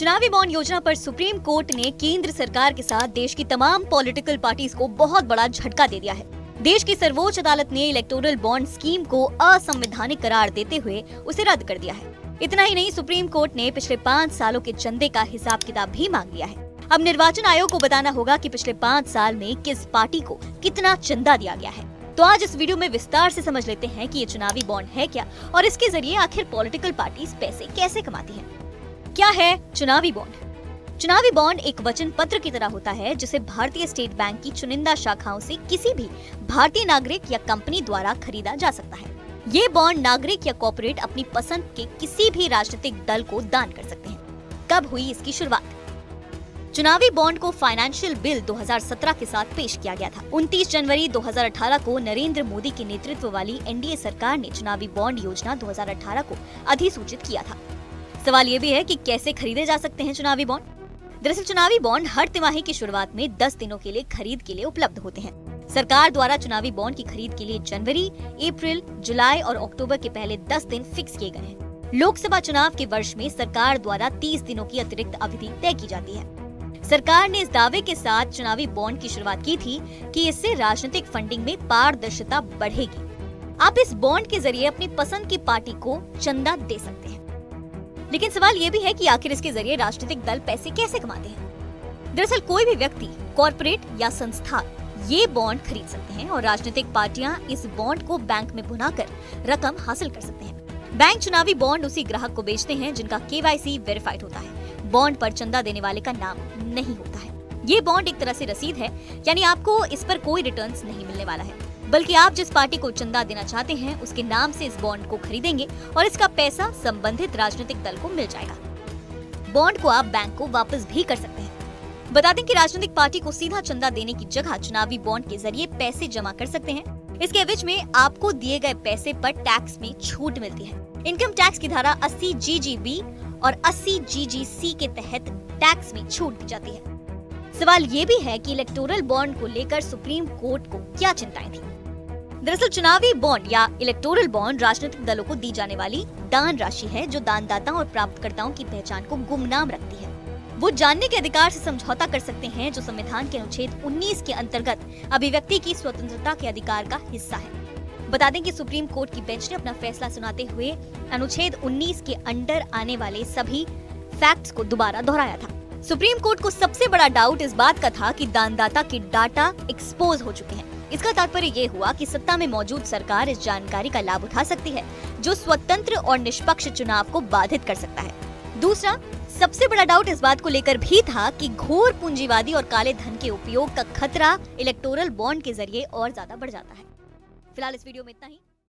चुनावी बॉन्ड योजना पर सुप्रीम कोर्ट ने केंद्र सरकार के साथ देश की तमाम पॉलिटिकल पार्टीज को बहुत बड़ा झटका दे दिया है। देश की सर्वोच्च अदालत ने इलेक्टोरल बॉन्ड स्कीम को असंवैधानिक करार देते हुए उसे रद्द कर दिया है। इतना ही नहीं, सुप्रीम कोर्ट ने पिछले 5 सालों के चंदे का हिसाब किताब भी मांग लिया है। अब निर्वाचन आयोग को बताना होगा कि पिछले 5 साल में किस पार्टी को कितना चंदा दिया गया है। तो आज इस वीडियो में विस्तार से समझ लेते हैं कि ये चुनावी बॉन्ड है क्या और इसके जरिए आखिर पॉलिटिकल पार्टीज पैसे कैसे कमाती हैं। क्या है चुनावी बॉन्ड? चुनावी बॉन्ड एक वचन पत्र की तरह होता है जिसे भारतीय स्टेट बैंक की चुनिंदा शाखाओं से किसी भी भारतीय नागरिक या कंपनी द्वारा खरीदा जा सकता है। ये बॉन्ड नागरिक या कॉर्पोरेट अपनी पसंद के किसी भी राजनीतिक दल को दान कर सकते हैं। कब हुई इसकी शुरुआत? चुनावी बॉन्ड को फाइनेंशियल बिल 2017 के साथ पेश किया गया था। 29 जनवरी 2018 को नरेंद्र मोदी के नेतृत्व वाली एनडीए सरकार ने चुनावी बॉन्ड योजना 2018 को अधिसूचित किया था। सवाल ये भी है कि कैसे खरीदे जा सकते हैं चुनावी बॉन्ड। दरअसल चुनावी बॉन्ड हर तिमाही की शुरुआत में 10 दिनों के लिए खरीद के लिए उपलब्ध होते हैं। सरकार द्वारा चुनावी बॉन्ड की खरीद के लिए जनवरी, अप्रैल, जुलाई और अक्टूबर के पहले 10 दिन फिक्स किए गए हैं। लोकसभा चुनाव के वर्ष में सरकार द्वारा 30 दिनों की अतिरिक्त अवधि तय की जाती है। सरकार ने इस दावे के साथ चुनावी बॉन्ड की शुरुआत की थी कि इससे राजनीतिक फंडिंग में पारदर्शिता बढ़ेगी। आप इस बॉन्ड के जरिए अपनी पसंद की पार्टी को चंदा दे सकते हैं। लेकिन सवाल ये भी है कि आखिर इसके जरिए राजनीतिक दल पैसे कैसे कमाते हैं। दरअसल कोई भी व्यक्ति, कॉर्पोरेट या संस्था ये बॉन्ड खरीद सकते हैं और राजनीतिक पार्टियां इस बॉन्ड को बैंक में भुनाकर रकम हासिल कर सकते हैं। बैंक चुनावी बॉन्ड उसी ग्राहक को बेचते हैं जिनका KYC वेरीफाइड होता है। बॉन्ड पर चंदा देने वाले का नाम नहीं होता है। ये बॉन्ड एक तरह से रसीद है, यानी आपको इस पर कोई रिटर्न्स नहीं मिलने वाला है, बल्कि आप जिस पार्टी को चंदा देना चाहते हैं उसके नाम से इस बॉन्ड को खरीदेंगे और इसका पैसा संबंधित राजनीतिक दल को मिल जाएगा। बॉन्ड को आप बैंक को वापस भी कर सकते हैं। बता दें कि राजनीतिक पार्टी को सीधा चंदा देने की जगह चुनावी बॉन्ड के जरिए पैसे जमा कर सकते हैं। इसके एवज में आपको दिए गए पैसे पर टैक्स में छूट मिलती है। इनकम टैक्स की धारा 80 GGB और 80 GGC के तहत टैक्स में छूट दी जाती है। सवाल ये भी है कि इलेक्टोरल बॉन्ड को लेकर सुप्रीम कोर्ट को क्या चिंताएं थी। दरअसल चुनावी बॉन्ड या इलेक्टोरल बॉन्ड राजनीतिक दलों को दी जाने वाली दान राशि है जो दानदाताओं और प्राप्तकर्ताओं की पहचान को गुमनाम रखती है। वो जानने के अधिकार से समझौता कर सकते हैं जो संविधान के अनुच्छेद 19 के अंतर्गत अभिव्यक्ति की स्वतंत्रता के अधिकार का हिस्सा है। बता दें कि सुप्रीम कोर्ट की बेंच ने अपना फैसला सुनाते हुए अनुच्छेद 19 के अंडर आने वाले सभी फैक्ट्स को दोबारा दोहराया था। सुप्रीम कोर्ट को सबसे बड़ा डाउट इस बात का था कि दानदाता के डाटा एक्सपोज हो चुके हैं। इसका तात्पर्य ये हुआ कि सत्ता में मौजूद सरकार इस जानकारी का लाभ उठा सकती है जो स्वतंत्र और निष्पक्ष चुनाव को बाधित कर सकता है। दूसरा सबसे बड़ा डाउट इस बात को लेकर भी था कि घोर पूंजीवादी और काले धन के उपयोग का खतरा इलेक्टोरल बॉन्ड के जरिए और ज्यादा बढ़ जाता है। फिलहाल इस वीडियो में इतना ही।